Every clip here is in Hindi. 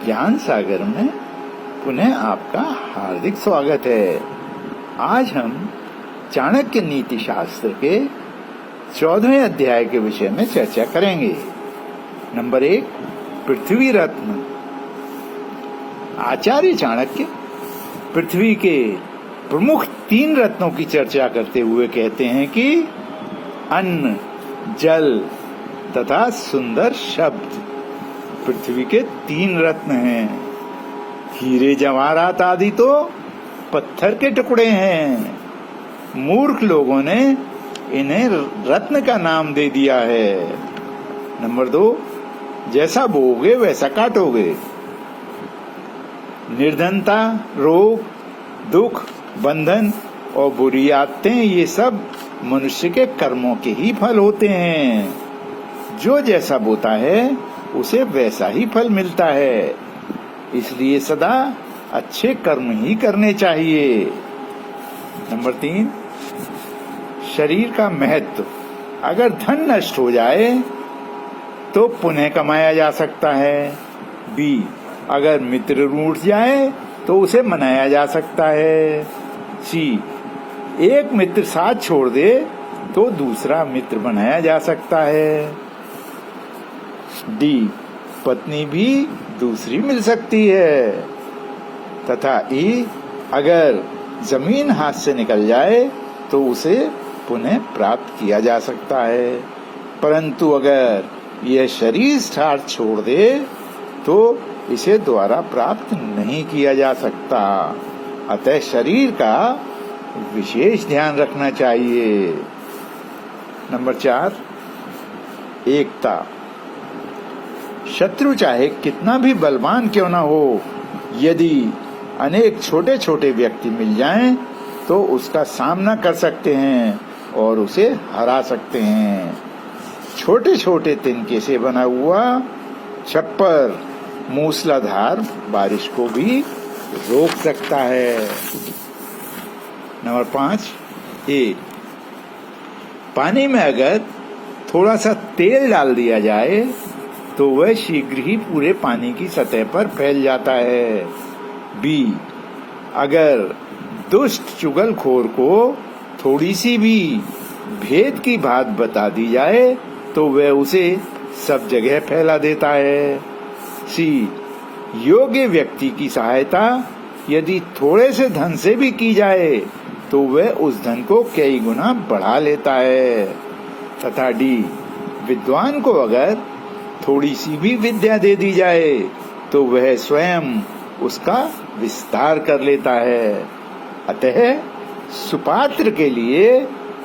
ज्ञान सागर में पुनः आपका हार्दिक स्वागत है। आज हम चाणक्य नीति शास्त्र के 14वें अध्याय के विषय में चर्चा करेंगे। नंबर 1, पृथ्वी रत्न। आचार्य चाणक्य पृथ्वी के प्रमुख 3 रत्नों की चर्चा करते हुए कहते हैं कि अन्न, जल तथा सुंदर शब्द पृथ्वी के 3 रत्न हैं। हीरे जवाहरात आदि तो पत्थर के टुकड़े हैं। मूर्ख लोगों ने इन्हें रत्न का नाम दे दिया है। नंबर 2, जैसा बोओगे वैसा काटोगे। निर्धनता, रोग, दुख, बंधन और बुरी आदतें ये सब मनुष्य के कर्मों के ही फल होते हैं। जो जैसा बोता है उसे वैसा ही फल मिलता है। इसलिए सदा अच्छे कर्म ही करने चाहिए। नंबर 3, शरीर का महत्व। अगर धन नष्ट हो जाए तो पुनः कमाया जा सकता है। बी, अगर मित्र रूठ जाए तो उसे मनाया जा सकता है। सी, एक मित्र साथ छोड़ दे तो दूसरा मित्र बनाया जा सकता है। डी, पत्नी भी दूसरी मिल सकती है। तथा ई, अगर जमीन हाथ से निकल जाए तो उसे पुनः प्राप्त किया जा सकता है। परंतु अगर यह शरीर साथ छोड़ दे तो इसे दोबारा प्राप्त नहीं किया जा सकता। अतः शरीर का विशेष ध्यान रखना चाहिए। नंबर 4, एकता। शत्रु चाहे कितना भी बलवान क्यों ना हो, यदि अनेक छोटे छोटे व्यक्ति मिल जाएं तो उसका सामना कर सकते हैं और उसे हरा सकते हैं। छोटे छोटे तिनके से बना हुआ छप्पर मूसलाधार बारिश को भी रोक सकता है। नंबर 5, ए, पानी में अगर थोड़ा सा तेल डाल दिया जाए तो वह शीघ्र ही पूरे पानी की सतह पर फैल जाता है। बी, अगर दुष्ट चुगलखोर को थोड़ी सी भी भेद की बात बता दी जाए तो वह उसे सब जगह फैला देता है। सी, योग्य व्यक्ति की सहायता यदि थोड़े से धन से भी की जाए तो वह उस धन को कई गुना बढ़ा लेता है। तथा डी, विद्वान को अगर थोड़ी सी भी विद्या दे दी जाए तो वह स्वयं उसका विस्तार कर लेता है। अतः सुपात्र के लिए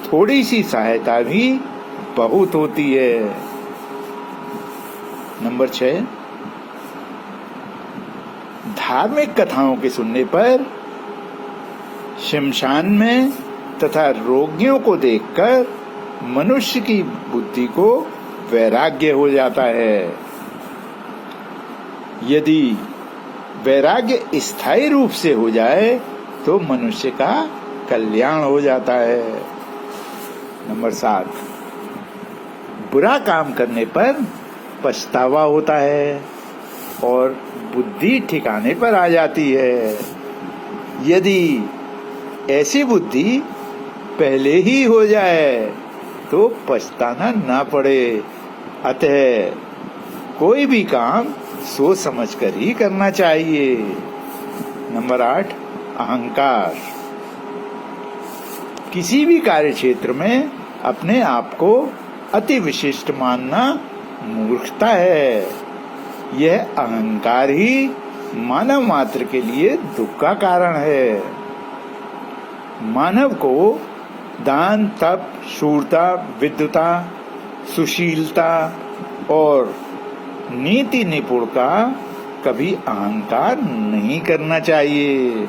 थोड़ी सी सहायता भी बहुत होती है। नंबर 6, धार्मिक कथाओं के सुनने पर शमशान में तथा रोगियों को देखकर मनुष्य की बुद्धि को वैराग्य हो जाता है। यदि वैराग्य स्थायी रूप से हो जाए तो मनुष्य का कल्याण हो जाता है। नंबर 7, बुरा काम करने पर पछतावा होता है और बुद्धि ठिकाने पर आ जाती है। यदि ऐसी बुद्धि पहले ही हो जाए तो पछताना ना पड़े। अतः कोई भी काम सोच समझकर ही करना चाहिए। नंबर 8, अहंकार। किसी भी कार्य क्षेत्र में अपने आप को अति विशिष्ट मानना मूर्खता है। यह अहंकार ही मानव मात्र के लिए दुख का कारण है। मानव को दान, तप, शूरता, विद्वता, सुशीलता और नीति निपुण का कभी अहंकार नहीं करना चाहिए,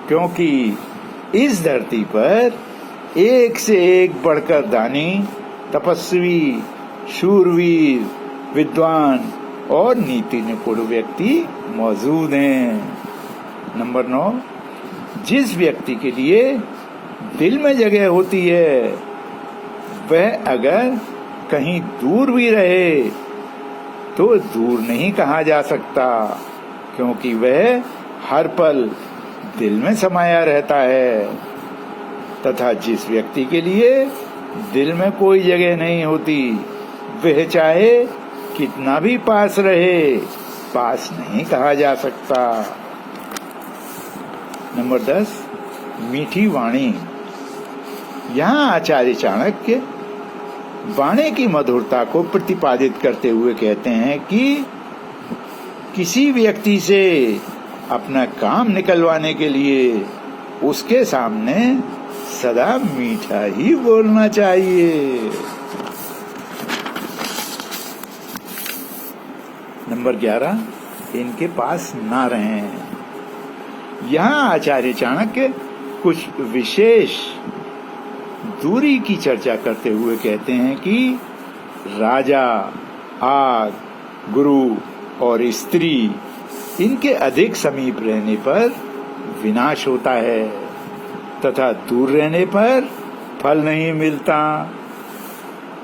क्योंकि इस धरती पर एक से एक बढ़कर दानी, तपस्वी, शूरवीर, विद्वान और नीति निपुण व्यक्ति मौजूद हैं। नंबर 9, जिस व्यक्ति के लिए दिल में जगह होती है वह अगर कहीं दूर भी रहे तो दूर नहीं कहा जा सकता। क्योंकि वह हर पल दिल में समाया रहता है, तथा जिस व्यक्ति के लिए दिल में कोई जगह नहीं होती, वह चाहे कितना भी पास रहे, पास नहीं कहा जा सकता। नंबर 10, मीठी वाणी। यहाँ आचार्य चाणक्य वाणी की मधुरता को प्रतिपादित करते हुए कहते हैं कि किसी व्यक्ति से अपना काम निकलवाने के लिए उसके सामने सदा मीठा ही बोलना चाहिए। नंबर 11, इनके पास ना रहें। यहाँ आचार्य चाणक्य कुछ विशेष दूरी की चर्चा करते हुए कहते हैं कि राजा, आग, गुरु और स्त्री, इनके अधिक समीप रहने पर विनाश होता है तथा दूर रहने पर फल नहीं मिलता।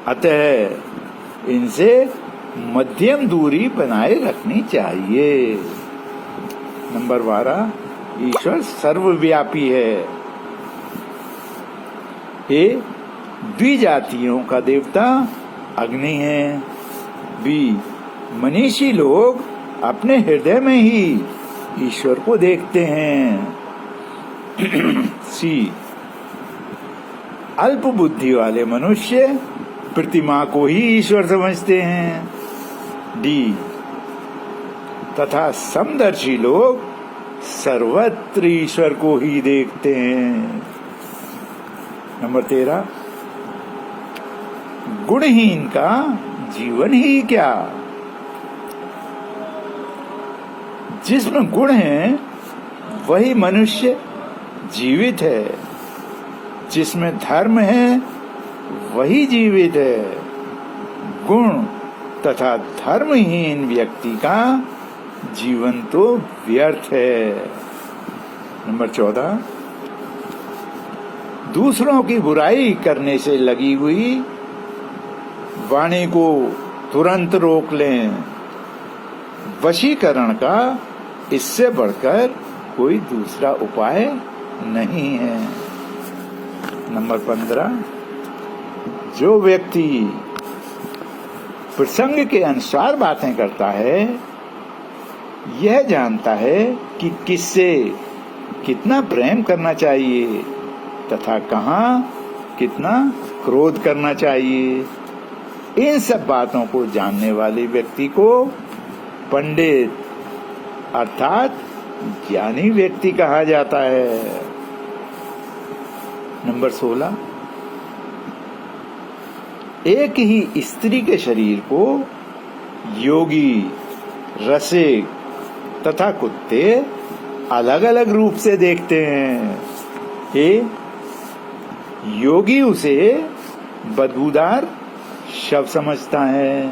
अतः इनसे मध्यम दूरी बनाए रखनी चाहिए। नंबर 12, ईश्वर सर्वव्यापी है। ए, द्विजातियों का देवता अग्नि है। बी, मनीषी लोग अपने हृदय में ही ईश्वर को देखते हैं। सी, अल्प बुद्धि वाले मनुष्य प्रतिमा को ही ईश्वर समझते हैं। डी, तथा समदर्शी लोग सर्वत्र ईश्वर को ही देखते हैं। नंबर 13, गुणहीन का जीवन ही क्या। जिसमें गुण है वही मनुष्य जीवित है, जिसमें धर्म है वही जीवित है। गुण तथा धर्महीन व्यक्ति का जीवन तो व्यर्थ है। नंबर 14, दूसरों की बुराई करने से लगी हुई वाणी को तुरंत रोक लें। वशीकरण का इससे बढ़कर कोई दूसरा उपाय नहीं है। नंबर 15, जो व्यक्ति प्रसंग के अनुसार बातें करता है, यह जानता है कि किससे कितना प्रेम करना चाहिए तथा कहाँ कितना क्रोध करना चाहिए। इन सब बातों को जानने वाले व्यक्ति को पंडित अर्थात ज्ञानी व्यक्ति कहा जाता है। नंबर 16, एक ही स्त्री के शरीर को योगी, रसिक तथा कुत्ते अलग अलग रूप से देखते हैं। ए, योगी उसे बदबूदार शव समझता है।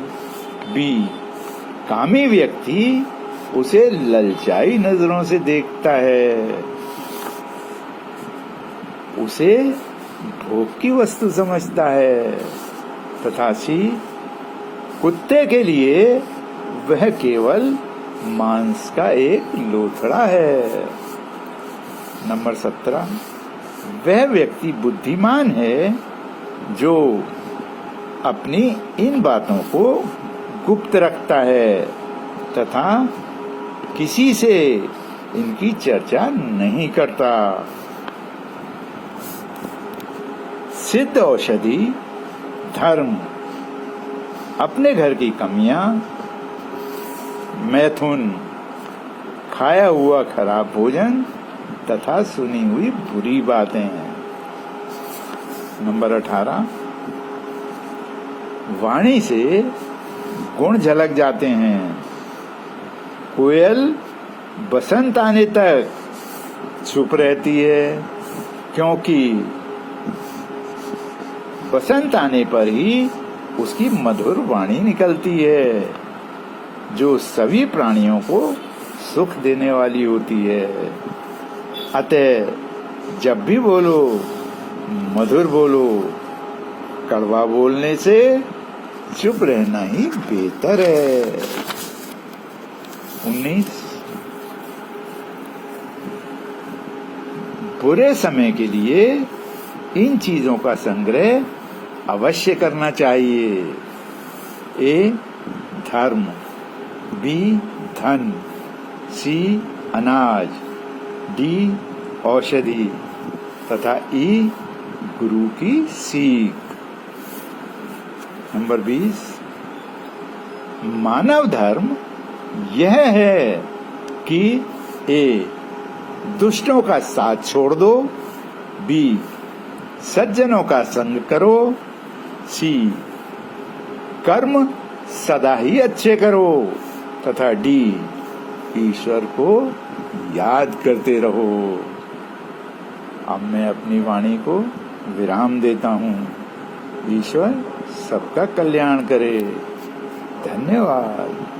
बी, कामी व्यक्ति उसे ललचाई नजरों से देखता है, उसे भोग की वस्तु समझता है। तथा सी, कुत्ते के लिए वह केवल मांस का एक लोथड़ा है। नंबर 17, वह व्यक्ति बुद्धिमान है जो अपनी इन बातों को गुप्त रखता है तथा किसी से इनकी चर्चा नहीं करता। सिद्ध औषधि धर्म, अपने घर की कमियां, मैथुन, खाया हुआ खराब भोजन तथा सुनी हुई बुरी बातें हैं। नंबर 18, वाणी से गुण झलक जाते हैं। कोयल बसंत आने तक चुप रहती है, क्योंकि बसंत आने पर ही उसकी मधुर वाणी निकलती है, जो सभी प्राणियों को सुख देने वाली होती है। अतः जब भी बोलो मधुर बोलो, कड़वा बोलने से चुप रहना ही बेहतर है। 19, बुरे समय के लिए इन चीजों का संग्रह अवश्य करना चाहिए। ए धर्म, बी धन, सी अनाज, डी औषधि तथा ई गुरु की सीख। नंबर 20, मानव धर्म यह है कि ए दुष्टों का साथ छोड़ दो, बी सज्जनों का संग करो, सी कर्म सदा ही अच्छे करो तथा डी ईश्वर को याद करते रहो। अब मैं अपनी वाणी को विराम देता हूँ। ईश्वर सबका कल्याण करे। धन्यवाद।